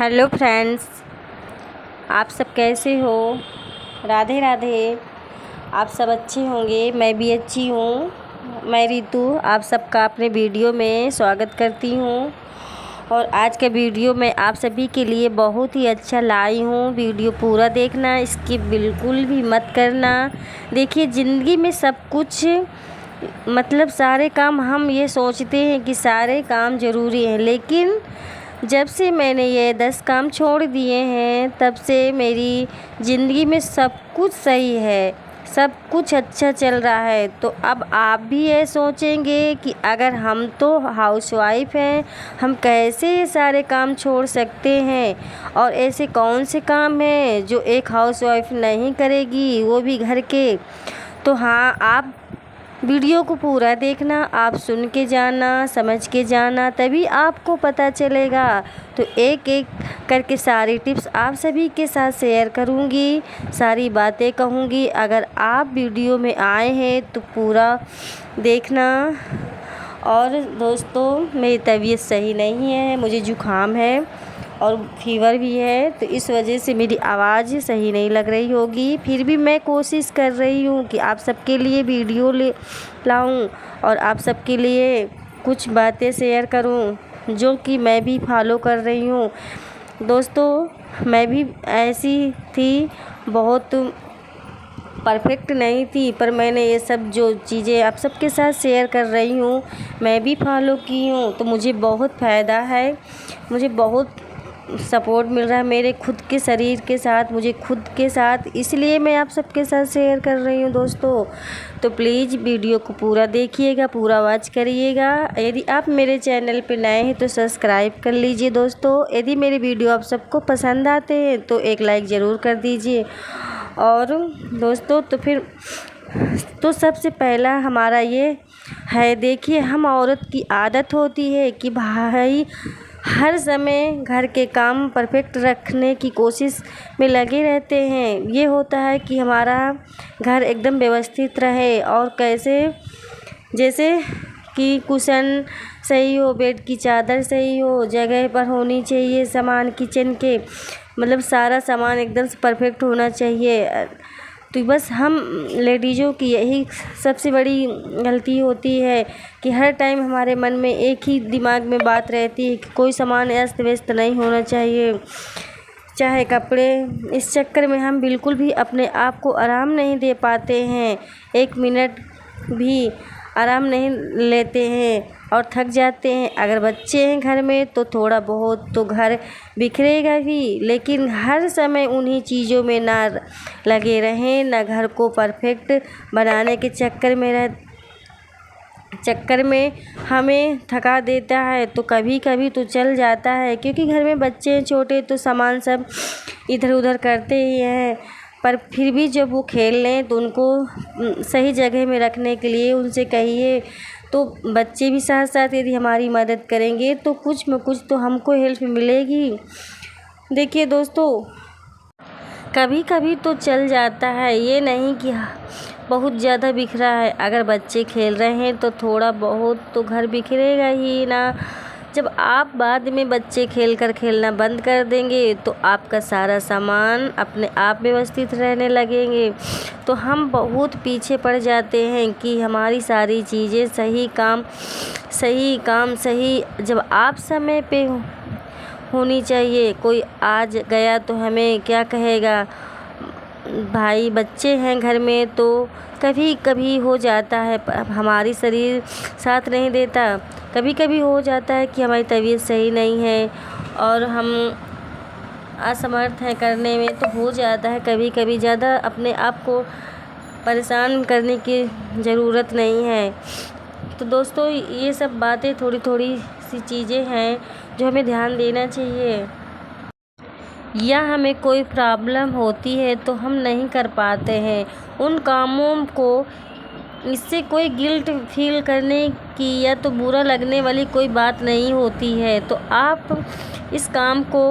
Hello friends, आप सब कैसे हो। राधे राधे। आप सब अच्छे होंगे, मैं भी अच्छी हूँ। मैं रितु आप सबका अपने वीडियो में स्वागत करती हूँ। और आज का वीडियो मैं आप सभी के लिए बहुत ही अच्छा लाई हूँ। वीडियो पूरा देखना, स्किप बिल्कुल भी मत करना। देखिए, ज़िंदगी में सब कुछ सारे काम हम ये सोचते हैं कि सारे काम ज़रूरी हैं, लेकिन जब से मैंने ये 10 काम छोड़ दिए हैं तब से मेरी ज़िंदगी में सब कुछ सही है, सब कुछ अच्छा चल रहा है। तो अब आप भी ये सोचेंगे कि अगर हम तो हाउसवाइफ हैं, हम कैसे ये सारे काम छोड़ सकते हैं, और ऐसे कौन से काम हैं जो एक हाउसवाइफ नहीं करेगी, वो भी घर के। तो हाँ, आप वीडियो को पूरा देखना, आप सुन के जाना, समझ के जाना, तभी आपको पता चलेगा। तो एक एक करके सारी टिप्स आप सभी के साथ शेयर करूँगी, सारी बातें कहूँगी। अगर आप वीडियो में आए हैं तो पूरा देखना। और दोस्तों, मेरी तबीयत सही नहीं है, मुझे जुकाम है और फीवर भी है, तो इस वजह से मेरी आवाज़ सही नहीं लग रही होगी। फिर भी मैं कोशिश कर रही हूँ कि आप सबके लिए वीडियो लाऊं और आप सबके लिए कुछ बातें शेयर करूँ जो कि मैं भी फॉलो कर रही हूँ। दोस्तों, मैं भी ऐसी थी, बहुत परफेक्ट नहीं थी, पर मैंने ये सब जो चीज़ें आप सबके साथ शेयर कर रही हूँ मैं भी फॉलो की हूँ, तो मुझे बहुत फ़ायदा है, मुझे बहुत सपोर्ट मिल रहा है मेरे खुद के शरीर के साथ, मुझे खुद के साथ, इसलिए मैं आप सबके साथ शेयर कर रही हूँ। दोस्तों, तो प्लीज़ वीडियो को पूरा देखिएगा, पूरा वॉच करिएगा। यदि आप मेरे चैनल पे नए हैं तो सब्सक्राइब कर लीजिए। दोस्तों, यदि मेरे वीडियो आप सबको पसंद आते हैं तो एक लाइक ज़रूर कर दीजिए। और दोस्तों, तो सबसे पहला हमारा ये है, देखिए, हम औरत की आदत होती है कि भाई हर समय घर के काम परफेक्ट रखने की कोशिश में लगे रहते हैं। ये होता है कि हमारा घर एकदम व्यवस्थित रहे, और कैसे, जैसे कि कुशन सही हो, बेड की चादर सही हो, जगह पर होनी चाहिए सामान, किचन के सारा सामान एकदम से परफेक्ट होना चाहिए। तो बस हम लेडीज़ों की यही सबसे बड़ी गलती होती है कि हर टाइम हमारे मन में एक ही दिमाग में बात रहती है कि कोई सामान अस्त व्यस्त नहीं होना चाहिए, चाहे कपड़े। इस चक्कर में हम बिल्कुल भी अपने आप को आराम नहीं दे पाते हैं, एक मिनट भी आराम नहीं लेते हैं और थक जाते हैं। अगर बच्चे हैं घर में तो थोड़ा बहुत तो घर बिखरेगा भी, लेकिन हर समय उन्हीं चीज़ों में ना लगे रहें, ना घर को परफेक्ट बनाने के चक्कर में हमें थका देता है। तो कभी कभी तो चल जाता है, क्योंकि घर में बच्चे हैं छोटे, तो सामान सब इधर उधर करते ही हैं, पर फिर भी जब वो खेल लें तो उनको सही जगह में रखने के लिए उनसे कहिए। तो बच्चे भी साथ साथ यदि हमारी मदद करेंगे तो कुछ न कुछ तो हमको हेल्प मिलेगी। देखिए दोस्तों, कभी कभी तो चल जाता है, ये नहीं कि बहुत ज़्यादा बिखरा है। अगर बच्चे खेल रहे हैं तो थोड़ा बहुत तो घर बिखरेगा ही ना। जब आप बाद में बच्चे खेलना बंद कर देंगे तो आपका सारा सामान अपने आप व्यवस्थित रहने लगेंगे। तो हम बहुत पीछे पड़ जाते हैं कि हमारी सारी चीज़ें सही जब आप समय पे होनी चाहिए। कोई आज गया तो हमें क्या कहेगा, भाई बच्चे हैं घर में, तो कभी कभी हो जाता है हमारी शरीर साथ नहीं देता, कभी कभी हो जाता है कि हमारी तबीयत सही नहीं है और हम असमर्थ हैं करने में, तो हो जाता है कभी कभी। ज़्यादा अपने आप को परेशान करने की ज़रूरत नहीं है। तो दोस्तों, ये सब बातें थोड़ी थोड़ी सी चीज़ें हैं जो हमें ध्यान देना चाहिए। या हमें कोई प्रॉब्लम होती है तो हम नहीं कर पाते हैं उन कामों को, इससे कोई गिल्ट फील करने की या तो बुरा लगने वाली कोई बात नहीं होती है। तो आप इस काम को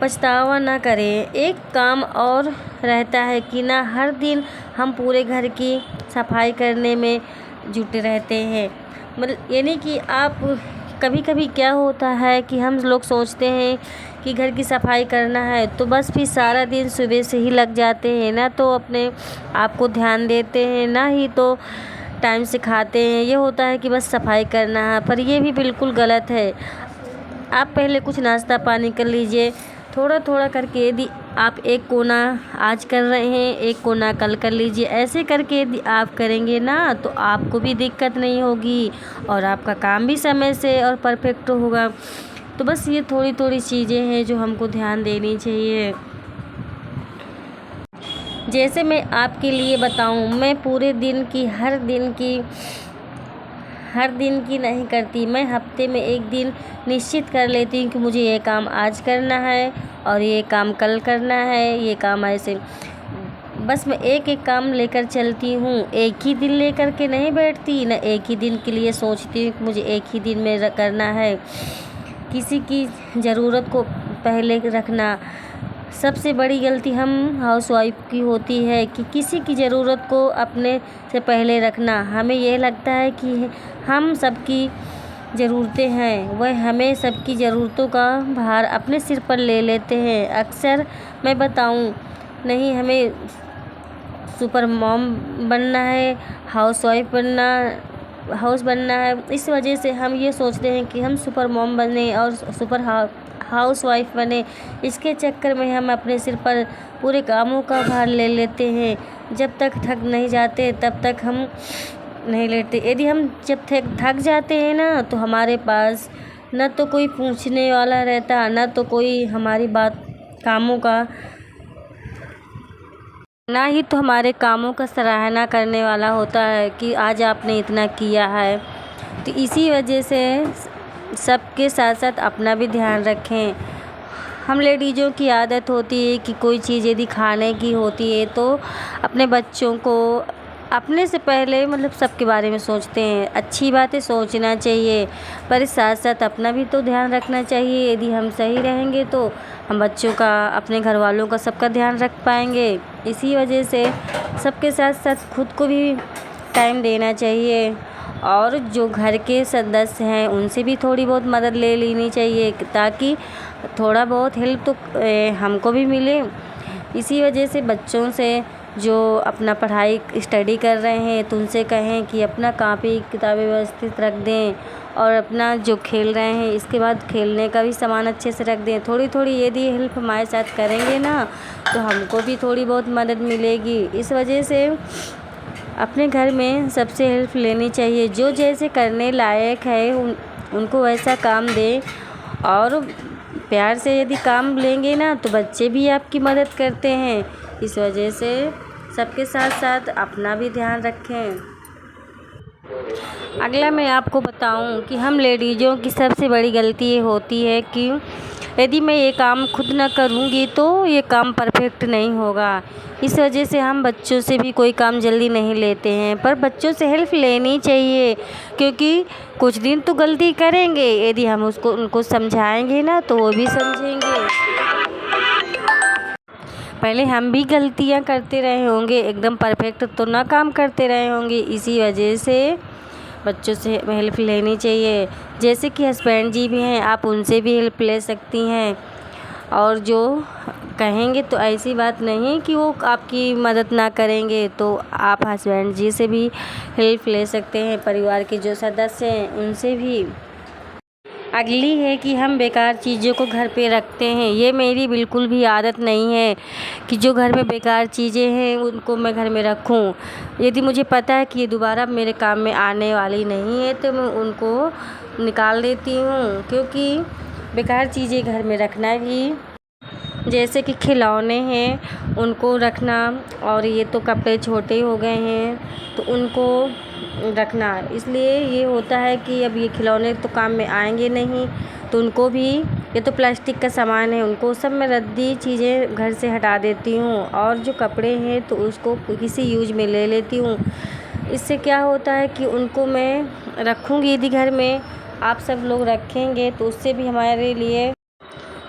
पछतावा ना करें। एक काम और रहता है कि ना हर दिन हम पूरे घर की सफाई करने में जुटे रहते हैं, यानी कि आप कभी कभी क्या होता है कि हम लोग सोचते हैं कि घर की सफाई करना है तो बस फिर सारा दिन सुबह से ही लग जाते हैं, ना तो अपने आप को ध्यान देते हैं, ना ही तो टाइम से खाते हैं। ये होता है कि बस सफाई करना है, पर ये भी बिल्कुल गलत है। आप पहले कुछ नाश्ता पानी कर लीजिए, थोड़ा थोड़ा करके। यदि आप एक कोना आज कर रहे हैं, एक कोना कल कर लीजिए। ऐसे करके यदि आप करेंगे ना तो आपको भी दिक्कत नहीं होगी और आपका काम भी समय से और परफेक्ट होगा। तो बस ये थोड़ी थोड़ी चीज़ें हैं जो हमको ध्यान देनी चाहिए। जैसे मैं आपके लिए बताऊं, मैं पूरे दिन की हर दिन की नहीं करती। मैं हफ्ते में एक दिन निश्चित कर लेती हूँ कि मुझे ये काम आज करना है और ये काम कल करना है, ये काम ऐसे। बस मैं एक एक काम लेकर चलती हूँ, एक ही दिन लेकर के नहीं बैठती, ना एक ही दिन के लिए सोचती हूँ कि मुझे एक ही दिन में करना है। किसी की ज़रूरत को पहले रखना सबसे बड़ी गलती हम हाउसवाइफ की होती है कि किसी की ज़रूरत को अपने से पहले रखना। हमें यह लगता है कि हम सबकी ज़रूरतें हैं, वह हमें सबकी ज़रूरतों का भार अपने सिर पर ले लेते हैं। अक्सर मैं बताऊं, नहीं, हमें सुपर मॉम बनना है, हाउस बनना है। इस वजह से हम ये सोचते हैं कि हम सुपर मॉम बने और सुपर हाउसवाइफ बने। इसके चक्कर में हम अपने सिर पर पूरे कामों का भार ले लेते हैं। जब तक थक नहीं जाते तब तक हम नहीं लेते। यदि हम जब थक जाते हैं ना तो हमारे पास न तो कोई पूछने वाला रहता, न तो कोई हमारी ना ही तो हमारे कामों का सराहना करने वाला होता है कि आज आपने इतना किया है। तो इसी वजह से सबके साथ साथ अपना भी ध्यान रखें। हम लेडीज़ों की आदत होती है कि कोई चीज़ यदि खाने की होती है तो अपने बच्चों को अपने से पहले सबके बारे में सोचते हैं। अच्छी बातें सोचना चाहिए, पर इस साथ साथ अपना भी तो ध्यान रखना चाहिए। यदि हम सही रहेंगे तो हम बच्चों का, अपने घर वालों का, सबका ध्यान रख पाएंगे। इसी वजह से सबके साथ साथ खुद को भी टाइम देना चाहिए और जो घर के सदस्य हैं उनसे भी थोड़ी बहुत मदद ले लेनी चाहिए ताकि थोड़ा बहुत हेल्प तो हमको भी मिले। इसी वजह से बच्चों से जो अपना पढ़ाई स्टडी कर रहे हैं तो उनसे कहें कि अपना कॉपी किताबें व्यवस्थित रख दें और अपना जो खेल रहे हैं इसके बाद खेलने का भी सामान अच्छे से रख दें। थोड़ी थोड़ी यदि हेल्प हमारे साथ करेंगे ना तो हमको भी थोड़ी बहुत मदद मिलेगी। इस वजह से अपने घर में सबसे हेल्प लेनी चाहिए। जो जैसे करने लायक है उनको वैसा काम दें और प्यार से यदि काम लेंगे ना तो बच्चे भी आपकी मदद करते हैं। इस वजह से सबके साथ साथ अपना भी ध्यान रखें। अगला मैं आपको बताऊं कि हम लेडीज़ों की सबसे बड़ी गलती ये होती है कि यदि मैं ये काम खुद ना करूँगी तो ये काम परफेक्ट नहीं होगा। इस वजह से हम बच्चों से भी कोई काम जल्दी नहीं लेते हैं, पर बच्चों से हेल्प लेनी चाहिए क्योंकि कुछ दिन तो गलती करेंगे। यदि हम उनको समझाएंगे ना तो वो भी समझेंगे। पहले हम भी गलतियां करते रहे होंगे, एकदम परफेक्ट तो ना काम करते रहे होंगे। इसी वजह से बच्चों से हेल्प लेनी चाहिए। जैसे कि हस्बैंड जी भी हैं, आप उनसे भी हेल्प ले सकती हैं। और जो कहेंगे तो ऐसी बात नहीं कि वो आपकी मदद ना करेंगे, तो आप हस्बैंड जी से भी हेल्प ले सकते हैं। परिवार के जो सदस्य हैं उनसे भी। अगली है कि हम बेकार चीज़ों को घर पे रखते हैं। ये मेरी बिल्कुल भी आदत नहीं है कि जो घर में बेकार चीज़ें हैं उनको मैं घर में रखूं। यदि मुझे पता है कि ये दोबारा मेरे काम में आने वाली नहीं है तो मैं उनको निकाल देती हूँ, क्योंकि बेकार चीज़ें घर में रखना भी, जैसे कि खिलौने हैं उनको रखना, और ये तो कपड़े छोटे हो गए हैं तो उनको रखना। इसलिए ये होता है कि अब ये खिलौने तो काम में आएंगे नहीं, तो उनको भी, ये तो प्लास्टिक का सामान है, उनको सब मैं रद्दी चीज़ें घर से हटा देती हूँ। और जो कपड़े हैं तो उसको किसी यूज में ले लेती हूँ। इससे क्या होता है कि उनको मैं रखूँगी यदि घर में, आप सब लोग रखेंगे तो उससे भी हमारे लिए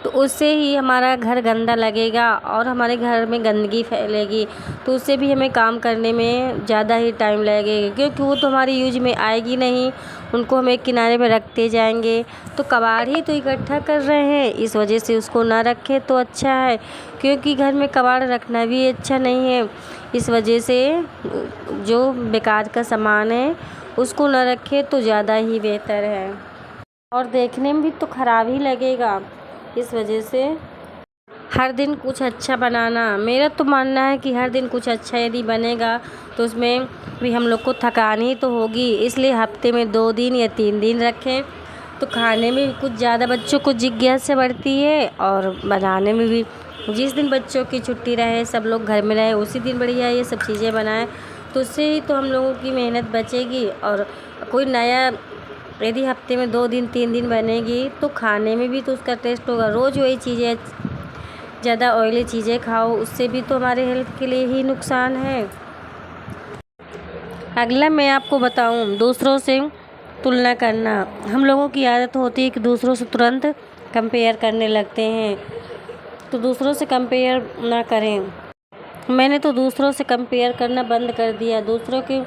तो उससे ही हमारा घर गंदा लगेगा और हमारे घर में गंदगी फैलेगी, तो उससे भी हमें काम करने में ज़्यादा ही टाइम लगेगा, क्योंकि वो तो हमारी यूज में आएगी नहीं। उनको हम एक किनारे पे रखते जाएंगे, तो कबाड़ ही तो इकट्ठा कर रहे हैं, इस वजह से उसको ना रखें तो अच्छा है, क्योंकि घर में कबाड़ रखना भी अच्छा नहीं है। इस वजह से जो बेकार का सामान है उसको ना रखें तो ज़्यादा ही बेहतर है, और देखने में भी तो ख़राब ही लगेगा। इस वजह से हर दिन कुछ अच्छा बनाना, मेरा तो मानना है कि हर दिन कुछ अच्छा यदि बनेगा तो उसमें भी हम लोग को थकान ही तो होगी, इसलिए हफ्ते में 2 दिन या 3 दिन रखें तो खाने में भी कुछ ज़्यादा बच्चों को जिज्ञासा बढ़ती है, और बनाने में भी जिस दिन बच्चों की छुट्टी रहे, सब लोग घर में रहे, उसी दिन बढ़िया ये सब चीज़ें बनाएं, तो उससे ही तो हम लोगों की मेहनत बचेगी। और कोई नया यदि हफ्ते में 2 दिन 3 दिन बनेगी तो खाने में भी तो उसका टेस्ट होगा। रोज़ वही चीज़ें, ज़्यादा ऑयली चीज़ें खाओ, उससे भी तो हमारे हेल्थ के लिए ही नुकसान है। अगला मैं आपको बताऊं, दूसरों से तुलना करना। हम लोगों की आदत होती है कि दूसरों से तुरंत कंपेयर करने लगते हैं, तो दूसरों से कंपेयर ना करें। मैंने तो दूसरों से कंपेयर करना बंद कर दिया, दूसरों के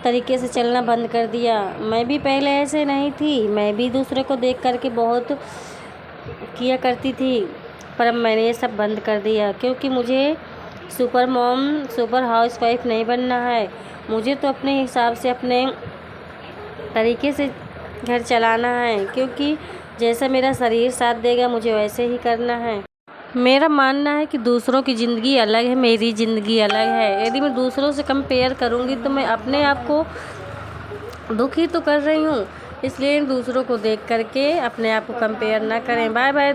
तरीके से चलना बंद कर दिया। मैं भी पहले ऐसे नहीं थी, मैं भी दूसरे को देख करके बहुत किया करती थी, पर अब मैंने ये सब बंद कर दिया, क्योंकि मुझे सुपर मॉम, सुपर हाउसवाइफ नहीं बनना है। मुझे तो अपने हिसाब से, अपने तरीके से घर चलाना है, क्योंकि जैसा मेरा शरीर साथ देगा मुझे वैसे ही करना है। मेरा मानना है कि दूसरों की ज़िंदगी अलग है, मेरी ज़िंदगी अलग है। यदि मैं दूसरों से कंपेयर करूँगी तो मैं अपने आप को दुखी तो कर रही हूँ, इसलिए दूसरों को देख करके अपने आप को कंपेयर ना करें। Bye bye.